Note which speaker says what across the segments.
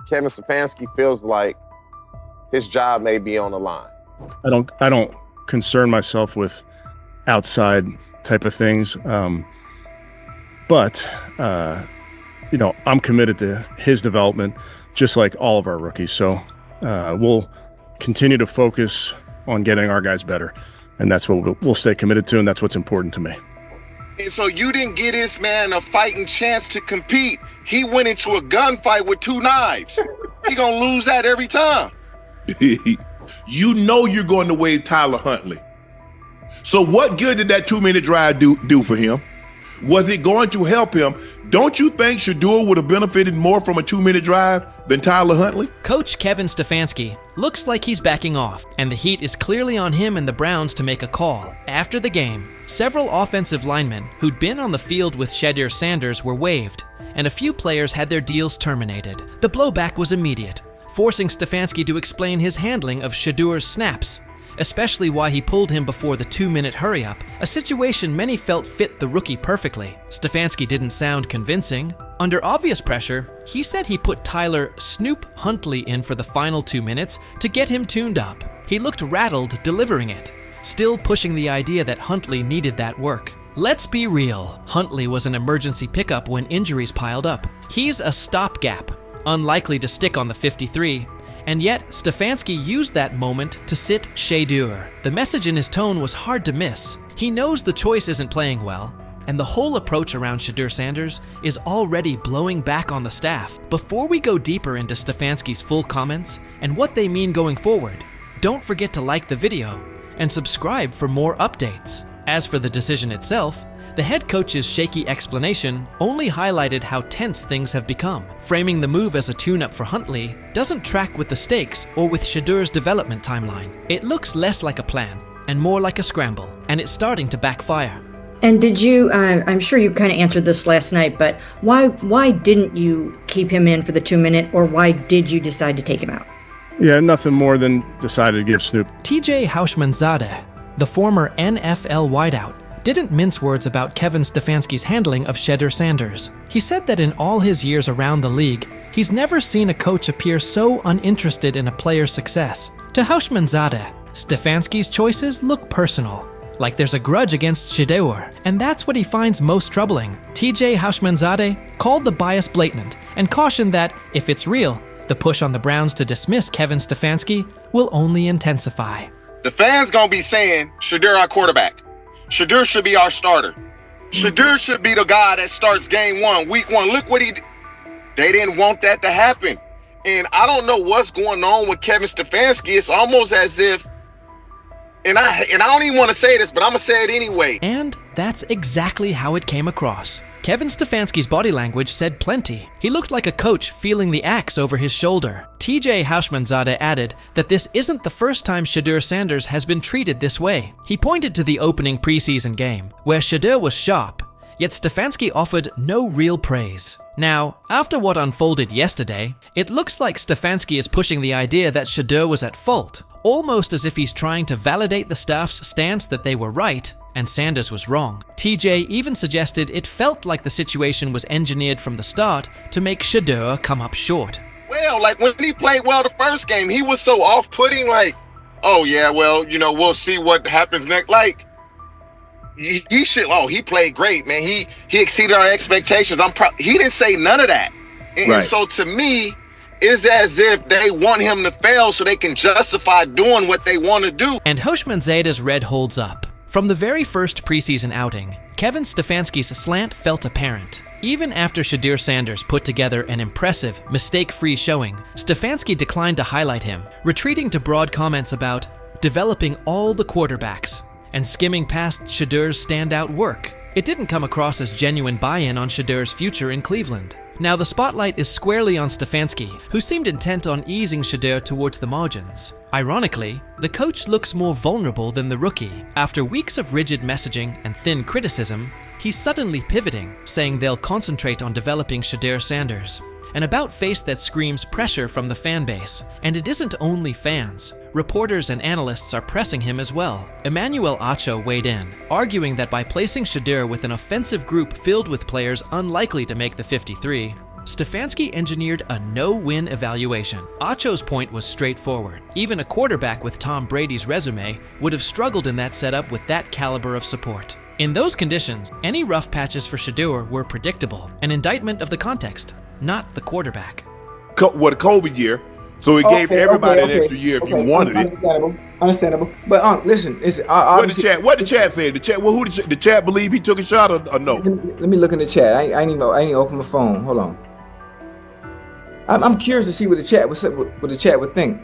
Speaker 1: Kevin Stefanski feels like his job may be on the line?
Speaker 2: I don't concern myself with outside type of things. But I'm committed to his development, just like all of our rookies. So we'll continue to focus on getting our guys better. And that's what we'll stay committed to, and that's what's important to me.
Speaker 3: And so you didn't get this man a fighting chance to compete. He went into a gunfight with 2 knives. He gonna lose that every time.
Speaker 4: You know you're going to waive Tyler Huntley. So what good did that 2-minute drive do for him? Was it going to help him? Don't you think Shedeur would have benefited more from a 2-minute drive than Tyler Huntley?
Speaker 5: Coach Kevin Stefanski looks like he's backing off, and the heat is clearly on him and the Browns to make a call. After the game, several offensive linemen who'd been on the field with Shedeur Sanders were waived, and a few players had their deals terminated. The blowback was immediate, forcing Stefanski to explain his handling of Shedeur's snaps, especially why he pulled him before the 2-minute hurry-up, a situation many felt fit the rookie perfectly. Stefanski didn't sound convincing. Under obvious pressure, he said he put Tyler Snoop Huntley in for the final 2 minutes to get him tuned up. He looked rattled delivering it, still pushing the idea that Huntley needed that work. Let's be real, Huntley was an emergency pickup when injuries piled up. He's a stopgap, unlikely to stick on the 53, and yet Stefanski used that moment to sit Shedeur. The message in his tone was hard to miss. He knows the choice isn't playing well, and the whole approach around Shedeur Sanders is already blowing back on the staff. Before we go deeper into Stefanski's full comments and what they mean going forward, don't forget to like the video and subscribe for more updates. As for the decision itself, the head coach's shaky explanation only highlighted how tense things have become. Framing the move as a tune-up for Huntley doesn't track with the stakes or with Shedeur's development timeline. It looks less like a plan and more like a scramble, and it's starting to backfire.
Speaker 6: And did you, I'm sure you kind of answered this last night, but why didn't you keep him in for the 2-minute, or why did you decide to take him out?
Speaker 2: Yeah, nothing more than decided to give Snoop.
Speaker 5: TJ Houshmandzadeh, the former NFL wideout, didn't mince words about Kevin Stefanski's handling of Shedeur Sanders. He said that in all his years around the league, he's never seen a coach appear so uninterested in a player's success. To Houshmandzadeh, Stefanski's choices look personal, like there's a grudge against Shedeur, and that's what he finds most troubling. TJ Houshmandzadeh called the bias blatant and cautioned that, if it's real, the push on the Browns to dismiss Kevin Stefanski will only intensify.
Speaker 3: The fans gonna be saying, Shedeur our quarterback. Shedeur should be our starter. Shedeur should be the guy that starts game 1, week 1. Look what he did. They didn't want that to happen. And I don't know what's going on with Kevin Stefanski. It's almost as if, and I don't even want to say this, but I'm going to say it anyway.
Speaker 5: And that's exactly how it came across. Kevin Stefanski's body language said plenty. He looked like a coach feeling the axe over his shoulder. TJ Houshmandzadeh added that this isn't the first time Shedeur Sanders has been treated this way. He pointed to the opening preseason game, where Shedeur was sharp, yet Stefanski offered no real praise. Now, after what unfolded yesterday, it looks like Stefanski is pushing the idea that Shedeur was at fault, almost as if he's trying to validate the staff's stance that they were right and Sanders was wrong. TJ even suggested it felt like the situation was engineered from the start to make Shedeur come up short.
Speaker 3: Well, like when he played well the first game, he was so off-putting, like, oh yeah, well, we'll see what happens next. Like, he played great, man. He exceeded our expectations. He didn't say none of that. And
Speaker 4: Right.
Speaker 3: So to me, it's as if they want him to fail so they can justify doing what they want to do.
Speaker 5: And Houshmandzadeh's red holds up. From the very first preseason outing, Kevin Stefanski's slant felt apparent. Even after Shedeur Sanders put together an impressive, mistake-free showing, Stefanski declined to highlight him, retreating to broad comments about developing all the quarterbacks and skimming past Shedeur's standout work. It didn't come across as genuine buy-in on Shedeur's future in Cleveland. Now the spotlight is squarely on Stefanski, who seemed intent on easing Shedeur towards the margins. Ironically, the coach looks more vulnerable than the rookie. After weeks of rigid messaging and thin criticism, he's suddenly pivoting, saying they'll concentrate on developing Shedeur Sanders. An about-face that screams pressure from the fan base. And it isn't only fans. Reporters and analysts are pressing him as well. Emmanuel Acho weighed in, arguing that by placing Shedeur with an offensive group filled with players unlikely to make the 53, Stefanski engineered a no-win evaluation. Acho's point was straightforward. Even a quarterback with Tom Brady's resume would have struggled in that setup with that caliber of support. In those conditions, any rough patches for Shedeur were predictable, an indictment of the context, not the quarterback.
Speaker 4: What a COVID year, so it gave everybody an extra year if you wanted it.
Speaker 7: Understandable. But listen,
Speaker 4: What the chat say? The chat. Well, who the chat believe he took a shot or no?
Speaker 7: Let me look in the chat. I ain't even open my phone. Hold on. I'm curious to see what the chat would think.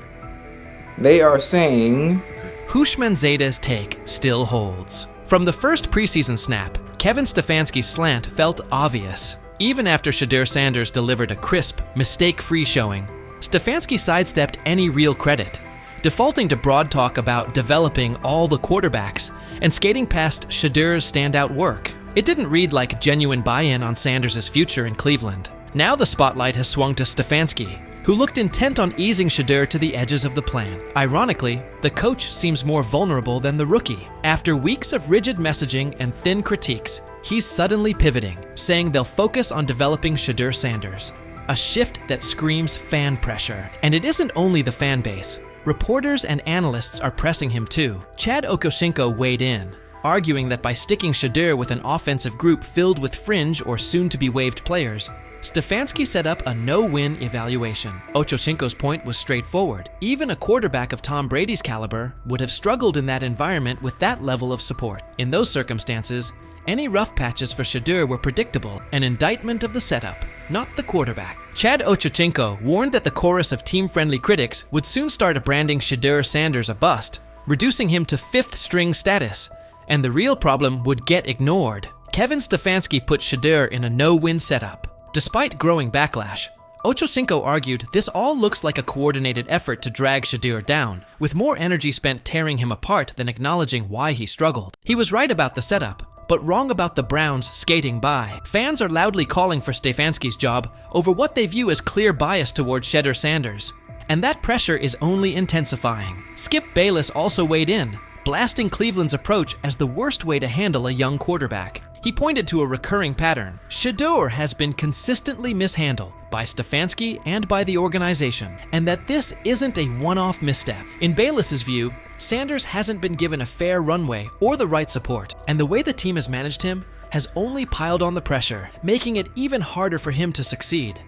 Speaker 7: They are saying
Speaker 5: Hushman Zeta's take still holds. From the first preseason snap, Kevin Stefanski's slant felt obvious. Even after Shedeur Sanders delivered a crisp, mistake-free showing, Stefanski sidestepped any real credit, defaulting to broad talk about developing all the quarterbacks and skating past Shedeur's standout work. It didn't read like genuine buy-in on Sanders' future in Cleveland. Now the spotlight has swung to Stefanski, who looked intent on easing Shedeur to the edges of the plan. Ironically, the coach seems more vulnerable than the rookie. After weeks of rigid messaging and thin critiques, he's suddenly pivoting, saying they'll focus on developing Shedeur Sanders. A shift that screams fan pressure. And it isn't only the fan base. Reporters and analysts are pressing him too. Chad Okosinko weighed in, arguing that by sticking Shedeur with an offensive group filled with fringe or soon-to-be-waived players, Stefanski set up a no-win evaluation. Ochocinco's point was straightforward. Even a quarterback of Tom Brady's caliber would have struggled in that environment with that level of support. In those circumstances, any rough patches for Shedeur were predictable, an indictment of the setup, not the quarterback. Chad Ochocinco warned that the chorus of team-friendly critics would soon start branding Shedeur Sanders a bust, reducing him to fifth-string status, and the real problem would get ignored. Kevin Stefanski put Shedeur in a no-win setup. Despite growing backlash, Ochocinco argued this all looks like a coordinated effort to drag Shedeur down, with more energy spent tearing him apart than acknowledging why he struggled. He was right about the setup, but wrong about the Browns skating by. Fans are loudly calling for Stefanski's job over what they view as clear bias towards Shedeur Sanders, and that pressure is only intensifying. Skip Bayless also weighed in, blasting Cleveland's approach as the worst way to handle a young quarterback. He pointed to a recurring pattern. Shedeur has been consistently mishandled by Stefanski and by the organization, and that this isn't a one-off misstep. In Bayless's view, Sanders hasn't been given a fair runway or the right support, and the way the team has managed him has only piled on the pressure, making it even harder for him to succeed.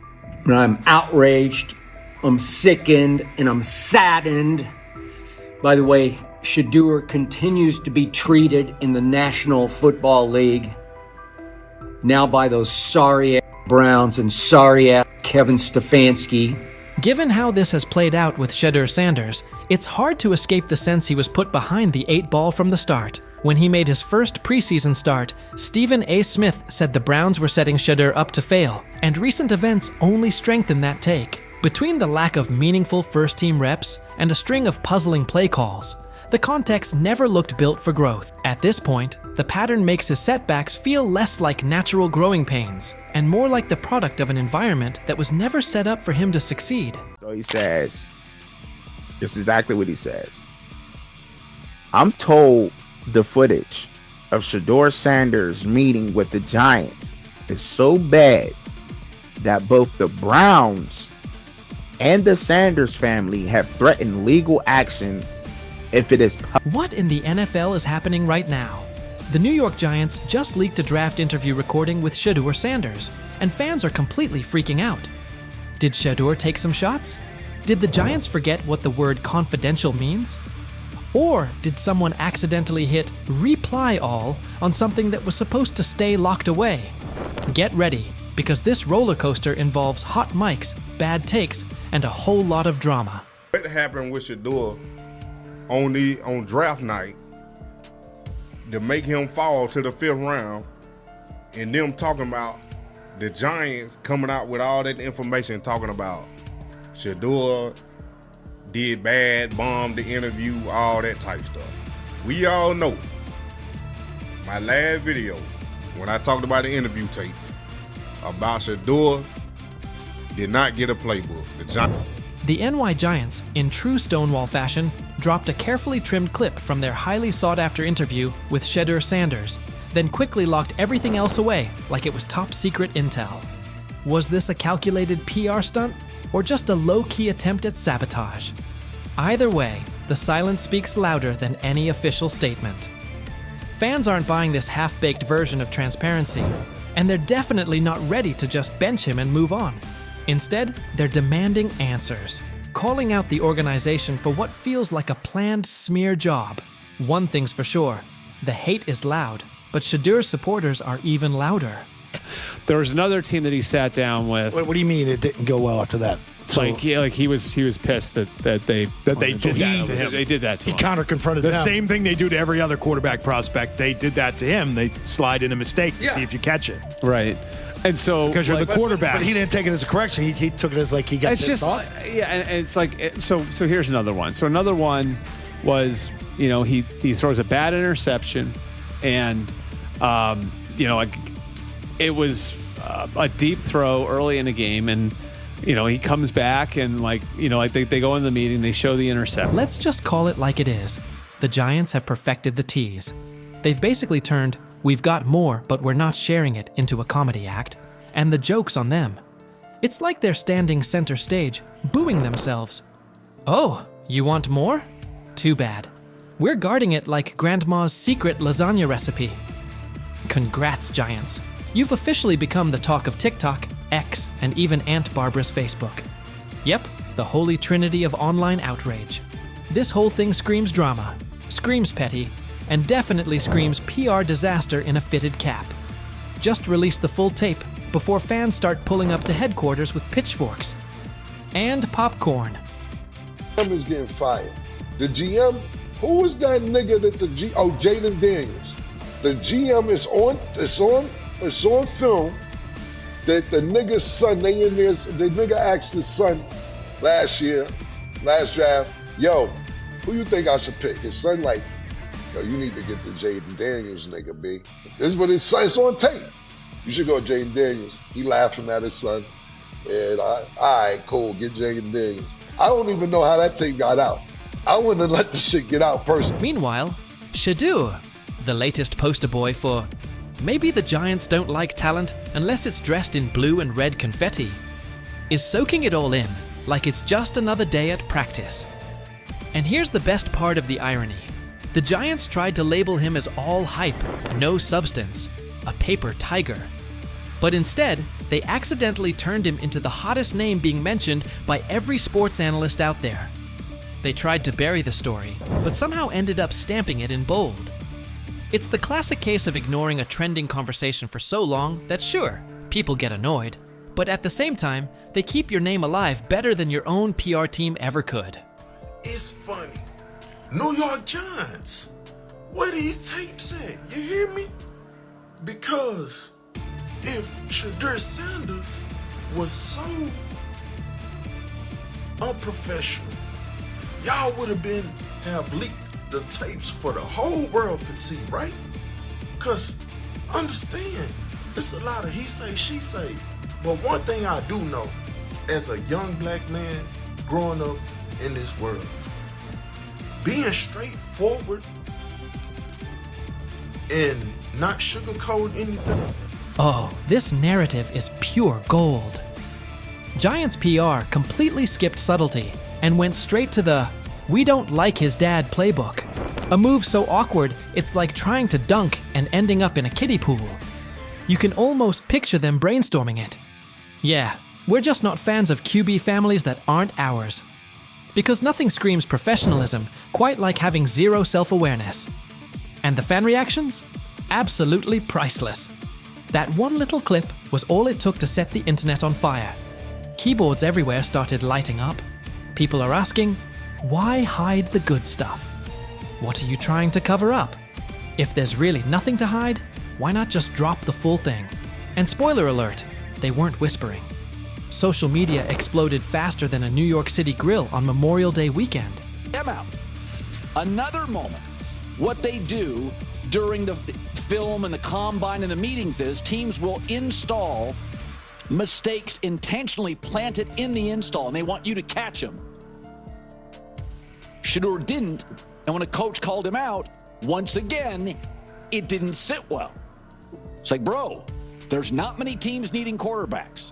Speaker 8: I'm outraged, I'm sickened, and I'm saddened. By the way, Shedeur continues to be treated in the National Football League now by those sorry-ass Browns and sorry-ass Kevin Stefanski.
Speaker 5: Given how this has played out with Shedeur Sanders, it's hard to escape the sense he was put behind the 8-ball from the start. When he made his first preseason start, Stephen A. Smith said the Browns were setting Shedeur up to fail, and recent events only strengthen that take. Between the lack of meaningful first-team reps and a string of puzzling play calls, the context never looked built for growth. At this point, the pattern makes his setbacks feel less like natural growing pains and more like the product of an environment that was never set up for him to succeed.
Speaker 9: So he says, this is exactly what he says. I'm told the footage of Shedeur Sanders meeting with the Giants is so bad that both the Browns and the Sanders family have threatened legal action if it is.
Speaker 5: What in the NFL is happening right now? The New York Giants just leaked a draft interview recording with Shedeur Sanders, and fans are completely freaking out. Did Shedeur take some shots? Did the Giants forget what the word confidential means? Or did someone accidentally hit reply all on something that was supposed to stay locked away? Get ready, because this roller coaster involves hot mics, bad takes, and a whole lot of drama.
Speaker 3: What happened with Shedeur on draft night to make him fall to the 5th round, and them talking about the Giants coming out with all that information talking about Shedeur did bad, bombed the interview, all that type stuff. We all know my last video when I talked about the interview tape about Shedeur did not get a playbook.
Speaker 5: The NY Giants, in true Stonewall fashion, dropped a carefully trimmed clip from their highly sought-after interview with Shedeur Sanders, then quickly locked everything else away like it was top-secret intel. Was this a calculated PR stunt or just a low-key attempt at sabotage? Either way, the silence speaks louder than any official statement. Fans aren't buying this half-baked version of transparency, and they're definitely not ready to just bench him and move on. Instead, they're demanding answers, calling out the organization for what feels like a planned smear job. One thing's for sure, the hate is loud, but Shedeur's supporters are even louder.
Speaker 10: There was another team that he sat down with.
Speaker 11: What do you mean it didn't go well after that?
Speaker 10: So, he was pissed that they
Speaker 2: did that to him.
Speaker 10: They did that to him.
Speaker 11: He counter-confronted
Speaker 2: The
Speaker 11: them.
Speaker 2: same thing they do to every other quarterback prospect. They did that to him. They slide in a mistake to see if you catch it.
Speaker 10: Right. And so
Speaker 2: because you're the quarterback.
Speaker 11: But he didn't take it as a correction. He took it as like he got
Speaker 10: it's
Speaker 11: pissed
Speaker 10: just
Speaker 11: off.
Speaker 10: yeah, and it's like so here's another one. So another one was, he throws a bad interception, and it was a deep throw early in the game, and he comes back and they go in the meeting, they show the interception.
Speaker 5: Let's just call it like it is. The Giants have perfected the tease. They've basically turned "we've got more, but we're not sharing it" into a comedy act, and the joke's on them. It's like they're standing center stage, booing themselves. Oh, you want more? Too bad. We're guarding it like Grandma's secret lasagna recipe. Congrats, Giants. You've officially become the talk of TikTok, X, and even Aunt Barbara's Facebook. Yep, the holy trinity of online outrage. This whole thing screams drama, screams petty, and definitely screams PR disaster in a fitted cap. Just release the full tape before fans start pulling up to headquarters with pitchforks. And popcorn.
Speaker 12: GM is getting fired. The GM, who was that nigga that Jaden Daniels. The GM is on film that the nigga's son, the nigga asked his son last draft, yo, who you think I should pick? His son like, yo, you need to get the Jaden Daniels nigga, B. This is what his son, it's on tape. You should go Jaden Daniels. He laughing at his son. And all right, cool, get Jaden Daniels. I don't even know how that tape got out. I wouldn't have let the shit get out personally.
Speaker 5: Meanwhile, Shedeur, the latest poster boy for maybe the Giants don't like talent unless it's dressed in blue and red confetti, is soaking it all in like it's just another day at practice. And here's the best part of the irony. The Giants tried to label him as all hype, no substance, a paper tiger. But instead, they accidentally turned him into the hottest name being mentioned by every sports analyst out there. They tried to bury the story, but somehow ended up stamping it in bold. It's the classic case of ignoring a trending conversation for so long that sure, people get annoyed, but at the same time, they keep your name alive better than your own PR team ever could.
Speaker 13: It's funny. New York Giants, where these tapes at? You hear me? Because if Shedeur Sanders was so unprofessional, y'all would have leaked the tapes for the whole world could see, right? Because understand, it's a lot of he say, she say. But one thing I do know, as a young black man growing up in this world, being straightforward and not sugarcoat anything.
Speaker 5: Oh, this narrative is pure gold. Giants PR completely skipped subtlety and went straight to the "we don't like his dad" playbook. A move so awkward, it's like trying to dunk and ending up in a kiddie pool. You can almost picture them brainstorming it. Yeah, we're just not fans of QB families that aren't ours. Because nothing screams professionalism quite like having zero self-awareness. And the fan reactions? Absolutely priceless. That one little clip was all it took to set the internet on fire. Keyboards everywhere started lighting up. People are asking, why hide the good stuff? What are you trying to cover up? If there's really nothing to hide, why not just drop the full thing? And spoiler alert, they weren't whispering. Social media exploded faster than a New York City grill on Memorial Day weekend.
Speaker 14: Them out. Another moment. What they do during the film and the combine and the meetings is teams will install mistakes intentionally planted in the install, and they want you to catch them. Shedeur didn't, and when a coach called him out, once again, it didn't sit well. It's like, bro, there's not many teams needing quarterbacks.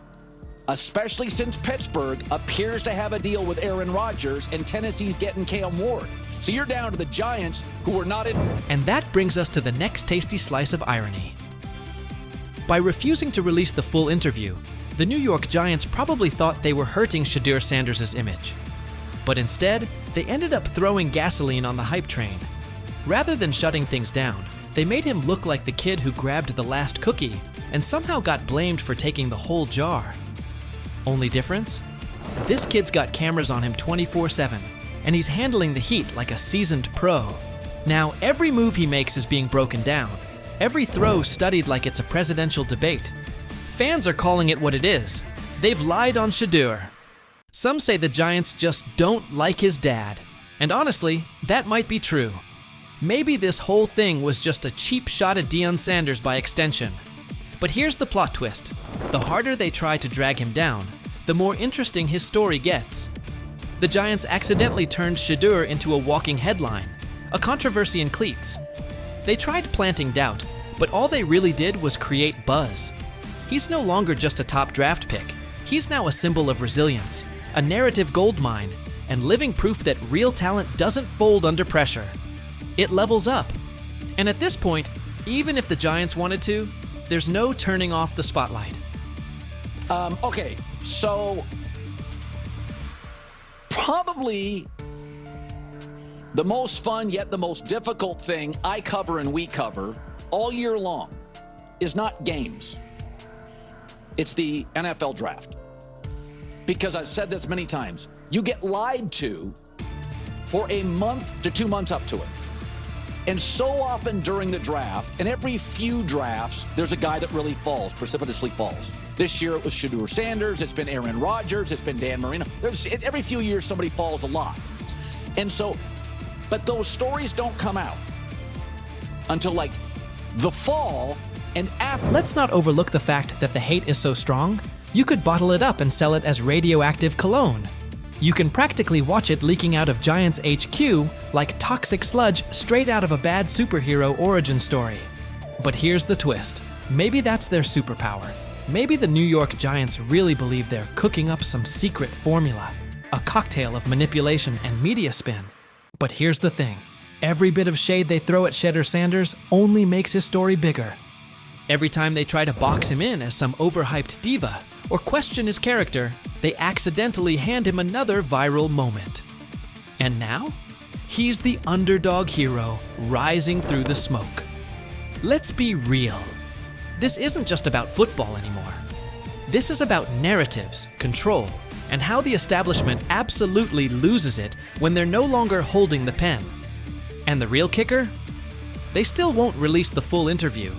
Speaker 14: especially since Pittsburgh appears to have a deal with Aaron Rodgers and Tennessee's getting Cam Ward. So you're down to the Giants, who are not in.
Speaker 5: And that brings us to the next tasty slice of irony. By refusing to release the full interview, the New York Giants probably thought they were hurting Shedeur Sanders' image. But instead, they ended up throwing gasoline on the hype train. Rather than shutting things down, they made him look like the kid who grabbed the last cookie and somehow got blamed for taking the whole jar. Only difference? This kid's got cameras on him 24/7, and he's handling the heat like a seasoned pro. Now, every move he makes is being broken down, every throw studied like it's a presidential debate. Fans are calling it what it is. They've lied on Shedeur. Some say the Giants just don't like his dad. And honestly, that might be true. Maybe this whole thing was just a cheap shot at Deion Sanders by extension. But here's the plot twist. The harder they try to drag him down, the more interesting his story gets. The Giants accidentally turned Shedeur into a walking headline, a controversy in cleats. They tried planting doubt, but all they really did was create buzz. He's no longer just a top draft pick. He's now a symbol of resilience, a narrative goldmine, and living proof that real talent doesn't fold under pressure. It levels up. And at this point, even if the Giants wanted to, there's no turning off the spotlight.
Speaker 14: Okay, so probably the most fun yet the most difficult thing I cover and we cover all year long is not games. It's the NFL draft. Because I've said this many times, you get lied to for a month to 2 months up to it. And so often during the draft, and every few drafts, there's a guy that really falls, precipitously falls. This year it was Shedeur Sanders, it's been Aaron Rodgers, it's been Dan Marino. Every few years somebody falls a lot. And so, but those stories don't come out until like the fall and after.
Speaker 5: Let's not overlook the fact that the hate is so strong, you could bottle it up and sell it as radioactive cologne. You can practically watch it leaking out of Giants HQ like toxic sludge straight out of a bad superhero origin story. But here's the twist. Maybe that's their superpower. Maybe the New York Giants really believe they're cooking up some secret formula, a cocktail of manipulation and media spin. But here's the thing. Every bit of shade they throw at Shedeur Sanders only makes his story bigger. Every time they try to box him in as some overhyped diva or question his character, they accidentally hand him another viral moment. And now, he's the underdog hero rising through the smoke. Let's be real. This isn't just about football anymore. This is about narratives, control, and how the establishment absolutely loses it when they're no longer holding the pen. And the real kicker? They still won't release the full interview.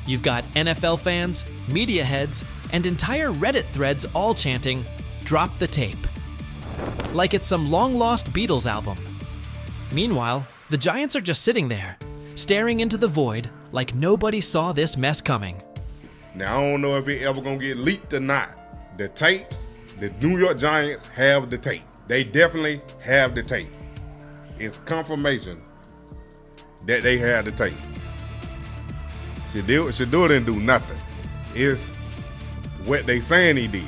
Speaker 5: You've got NFL fans, media heads, and entire Reddit threads all chanting, "Drop the tape." Like it's some long-lost Beatles album. Meanwhile, the Giants are just sitting there, staring into the void like nobody saw this mess coming.
Speaker 15: Now, I don't know if it ever gonna get leaked or not. The tapes, the New York Giants have the tape. They definitely have the tape. It's confirmation that they have the tape. Shedeur didn't do nothing. It's what they saying he did.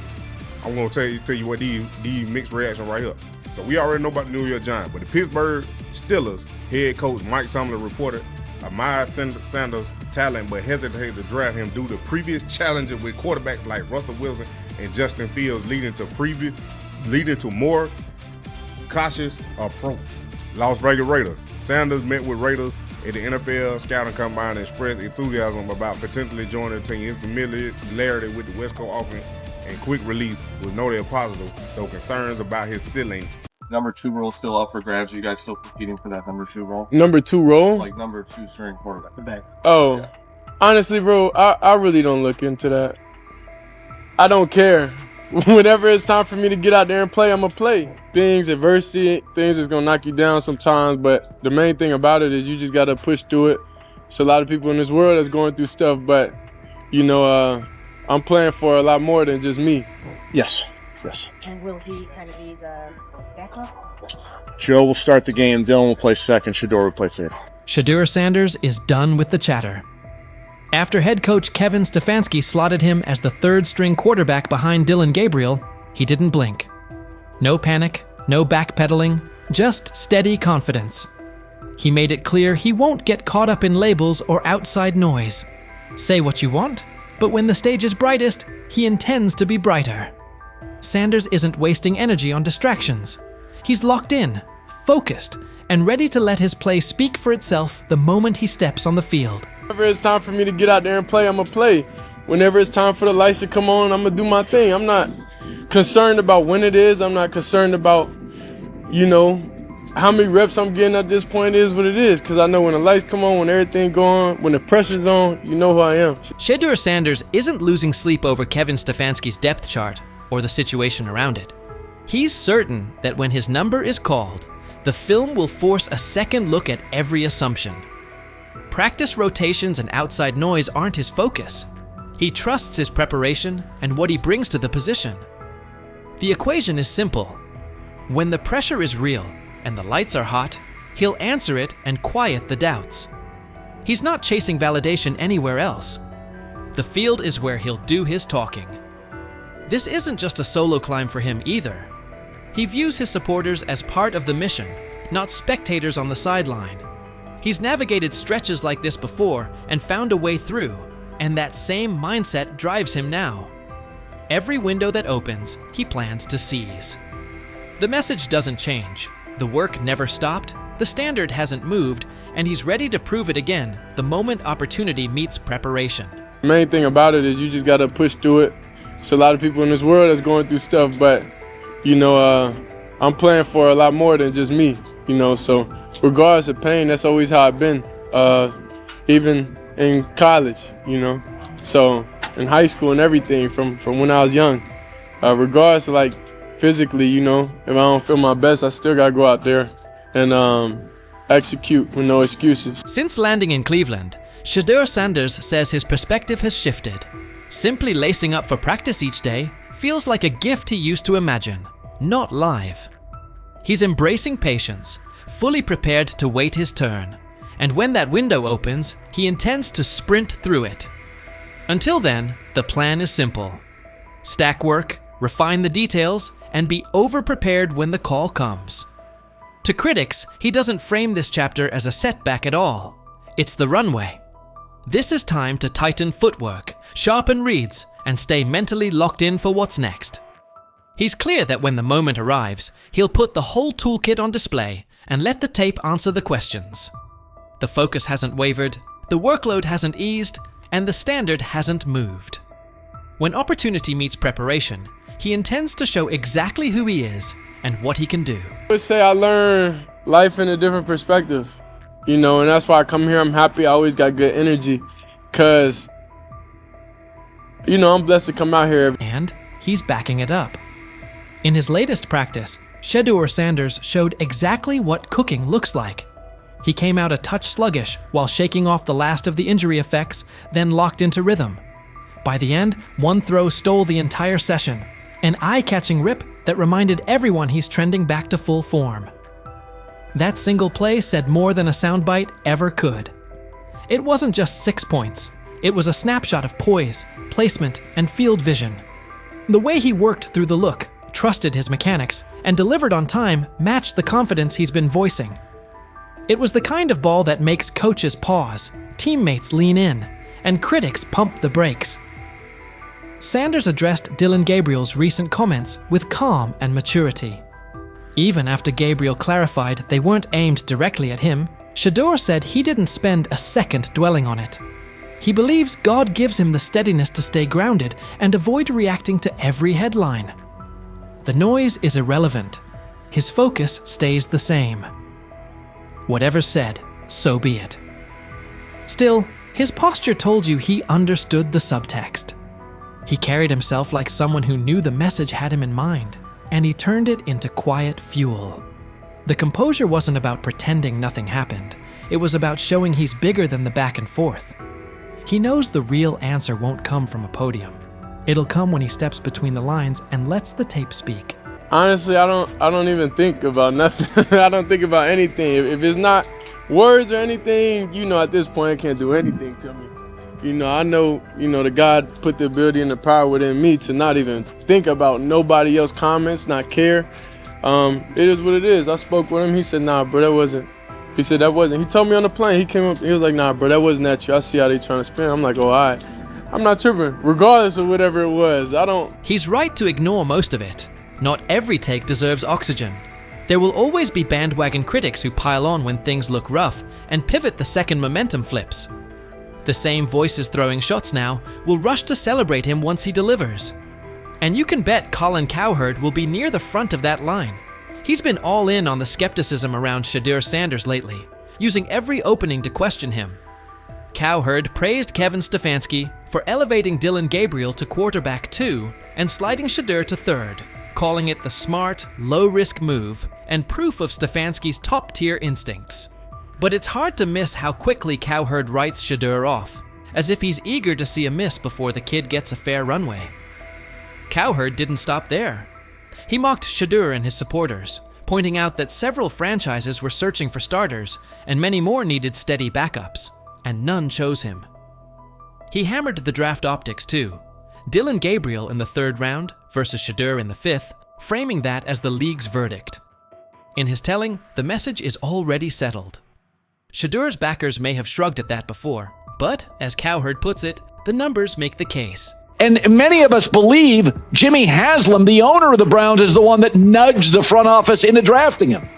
Speaker 15: I'm gonna tell you what these mixed reaction right here. So we already know about the New York Giants, but the Pittsburgh Steelers head coach Mike Tomlin reported Miles Sanders' talent, but hesitated to draft him due to previous challenges with quarterbacks like Russell Wilson and Justin Fields, leading to more cautious approach. Las Vegas Raiders. Sanders met with Raiders at the NFL scouting combine and expressed enthusiasm about potentially joining the team. His familiarity with the West Coast offense and quick release was noted positive, though concerns about his ceiling.
Speaker 16: Number 2 role still up for grabs. You guys still competing for that number 2 role?
Speaker 17: Number 2 role?
Speaker 16: Like number 2 string quarterback. The back.
Speaker 17: Oh, yeah. Honestly, bro, I really don't look into that. I don't care. Whenever it's time for me to get out there and play, I'm going to play. Adversity, things is going to knock you down sometimes, but the main thing about it is you just got to push through it. There's a lot of people in this world that's going through stuff, but, you know, I'm playing for a lot more than just me.
Speaker 2: Yes.
Speaker 18: And will he kind of be the backup?
Speaker 2: Joe will start the game, Dylan will play second, Shedeur will play third.
Speaker 5: Shedeur Sanders is done with the chatter. After head coach Kevin Stefanski slotted him as the third-string quarterback behind Dillon Gabriel, he didn't blink. No panic, no backpedaling, just steady confidence. He made it clear he won't get caught up in labels or outside noise. Say what you want, but when the stage is brightest, he intends to be brighter. Sanders isn't wasting energy on distractions. He's locked in, focused, and ready to let his play speak for itself the moment he steps on the field.
Speaker 17: Whenever it's time for me to get out there and play, I'm gonna play. Whenever it's time for the lights to come on, I'm gonna do my thing. I'm not concerned about when it is. I'm not concerned about, how many reps I'm getting at this point. Is what it is, because I know when the lights come on, when everything go on, when the pressure's on, you know who I am.
Speaker 5: Shedeur Sanders isn't losing sleep over Kevin Stefanski's depth chart or the situation around it. He's certain that when his number is called, the film will force a second look at every assumption. Practice rotations and outside noise aren't his focus. He trusts his preparation and what he brings to the position. The equation is simple. When the pressure is real and the lights are hot, he'll answer it and quiet the doubts. He's not chasing validation anywhere else. The field is where he'll do his talking. This isn't just a solo climb for him either. He views his supporters as part of the mission, not spectators on the sideline. He's navigated stretches like this before and found a way through, and that same mindset drives him now. Every window that opens, he plans to seize. The message doesn't change. The work never stopped, the standard hasn't moved, and he's ready to prove it again the moment opportunity meets preparation.
Speaker 17: The main thing about it is you just gotta push through it. There's a lot of people in this world that's going through stuff, but I'm playing for a lot more than just me, so regardless of pain, that's always how I've been, even in college, so in high school and everything from when I was young. Regardless of physically, if I don't feel my best, I still gotta go out there and execute with no excuses.
Speaker 5: Since landing in Cleveland, Shedeur Sanders says his perspective has shifted. Simply lacing up for practice each day feels like a gift he used to imagine, not live. He's embracing patience, fully prepared to wait his turn, and when that window opens, he intends to sprint through it. Until then, the plan is simple. Stack work, refine the details, and be over-prepared when the call comes. To critics, he doesn't frame this chapter as a setback at all. It's the runway. This is time to tighten footwork, sharpen reads, and stay mentally locked in for what's next. He's clear that when the moment arrives, he'll put the whole toolkit on display and let the tape answer the questions. The focus hasn't wavered, the workload hasn't eased, and the standard hasn't moved. When opportunity meets preparation, he intends to show exactly who he is and what he can do.
Speaker 17: I would say I learn life in a different perspective, and that's why I come here. I'm happy. I always got good energy because, I'm blessed to come out here.
Speaker 5: And he's backing it up. In his latest practice, Shedeur Sanders showed exactly what cooking looks like. He came out a touch sluggish while shaking off the last of the injury effects, then locked into rhythm. By the end, one throw stole the entire session, an eye-catching rip that reminded everyone he's trending back to full form. That single play said more than a soundbite ever could. It wasn't just 6 points. It was a snapshot of poise, placement, and field vision. The way he worked through the look, trusted his mechanics, and delivered on time matched the confidence he's been voicing. It was the kind of ball that makes coaches pause, teammates lean in, and critics pump the brakes. Sanders addressed Dillon Gabriel's recent comments with calm and maturity. Even after Gabriel clarified they weren't aimed directly at him, Shedeur said he didn't spend a second dwelling on it. He believes God gives him the steadiness to stay grounded and avoid reacting to every headline. The noise is irrelevant. His focus stays the same. Whatever's said, so be it. Still, his posture told you he understood the subtext. He carried himself like someone who knew the message had him in mind, and he turned it into quiet fuel. The composure wasn't about pretending nothing happened. It was about showing he's bigger than the back and forth. He knows the real answer won't come from a podium. It'll come when he steps between the lines and lets the tape speak.
Speaker 17: Honestly, I don't even think about nothing. I don't think about anything. If it's not words or anything, at this point, it can't do anything to me. I know, the God put the ability and the power within me to not even think about nobody else's comments, not care. It is what it is. I spoke with him. He said, nah, bro, that wasn't. He said that wasn't. He told me on the plane. He came up. He was like, nah, bro, that wasn't at you. I see how they trying to spin. I'm like, oh, all right. I'm not tripping, regardless of whatever it was.
Speaker 5: He's right to ignore most of it. Not every take deserves oxygen. There will always be bandwagon critics who pile on when things look rough and pivot the second momentum flips. The same voices throwing shots now will rush to celebrate him once he delivers. And you can bet Colin Cowherd will be near the front of that line. He's been all in on the skepticism around Shedeur Sanders lately, using every opening to question him. Cowherd praised Kevin Stefanski for elevating Dylan Gabriel to quarterback 2 and sliding Shedeur to 3rd, calling it the smart, low-risk move and proof of Stefanski's top-tier instincts. But it's hard to miss how quickly Cowherd writes Shedeur off, as if he's eager to see a miss before the kid gets a fair runway. Cowherd didn't stop there. He mocked Shedeur and his supporters, pointing out that several franchises were searching for starters and many more needed steady backups, and none chose him. He hammered the draft optics too. Dylan Gabriel in the 3rd round versus Shedeur in the 5th, framing that as the league's verdict. In his telling, the message is already settled. Shedeur's backers may have shrugged at that before, but, as Cowherd puts it, the numbers make the case.
Speaker 14: And many of us believe Jimmy Haslam, the owner of the Browns, is the one that nudged the front office into drafting him.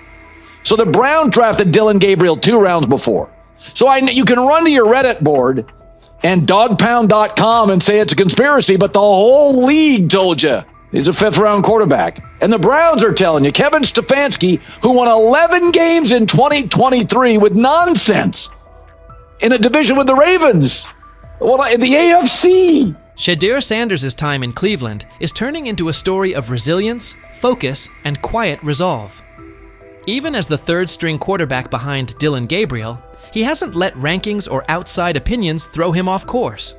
Speaker 14: So the Browns drafted Dylan Gabriel 2 rounds before. So you can run to your Reddit board and dogpound.com and say it's a conspiracy, but the whole league told you he's a 5th-round quarterback. And the Browns are telling you, Kevin Stefanski, who won 11 games in 2023 with nonsense in a division with the Ravens, in the AFC.
Speaker 5: Shedeur Sanders' time in Cleveland is turning into a story of resilience, focus, and quiet resolve. Even as the 3rd-string quarterback behind Dylan Gabriel, he hasn't let rankings or outside opinions throw him off course.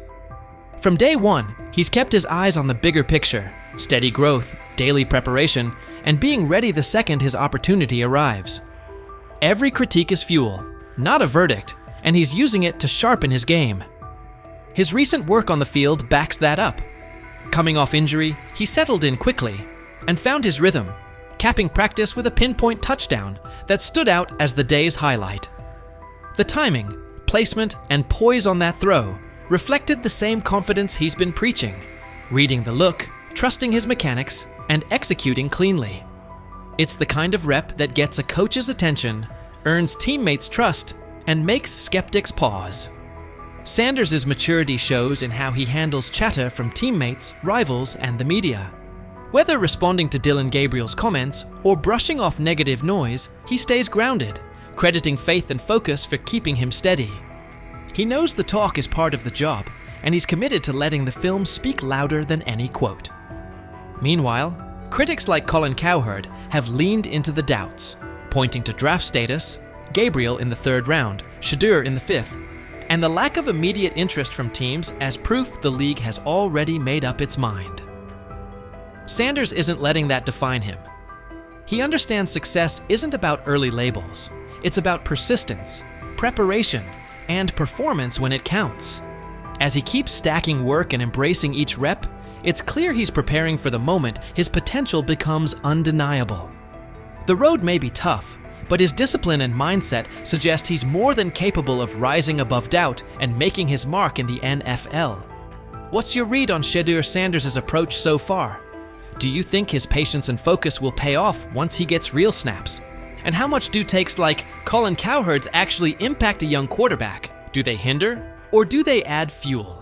Speaker 5: From day one, he's kept his eyes on the bigger picture, steady growth, daily preparation, and being ready the second his opportunity arrives. Every critique is fuel, not a verdict, and he's using it to sharpen his game. His recent work on the field backs that up. Coming off injury, he settled in quickly and found his rhythm, capping practice with a pinpoint touchdown that stood out as the day's highlight. The timing, placement, and poise on that throw reflected the same confidence he's been preaching, reading the look, trusting his mechanics, and executing cleanly. It's the kind of rep that gets a coach's attention, earns teammates' trust, and makes skeptics pause. Sanders' maturity shows in how he handles chatter from teammates, rivals, and the media. Whether responding to Dylan Gabriel's comments or brushing off negative noise, he stays grounded, crediting faith and focus for keeping him steady. He knows the talk is part of the job, and he's committed to letting the film speak louder than any quote. Meanwhile, critics like Colin Cowherd have leaned into the doubts, pointing to draft status, Gabriel in the 3rd round, Shedeur in the 5th, and the lack of immediate interest from teams as proof the league has already made up its mind. Sanders isn't letting that define him. He understands success isn't about early labels. It's about persistence, preparation, and performance when it counts. As he keeps stacking work and embracing each rep, it's clear he's preparing for the moment his potential becomes undeniable. The road may be tough, but his discipline and mindset suggest he's more than capable of rising above doubt and making his mark in the NFL. What's your read on Shedeur Sanders' approach so far? Do you think his patience and focus will pay off once he gets real snaps? And how much do takes like Colin Cowherd's actually impact a young quarterback? Do they hinder, or do they add fuel?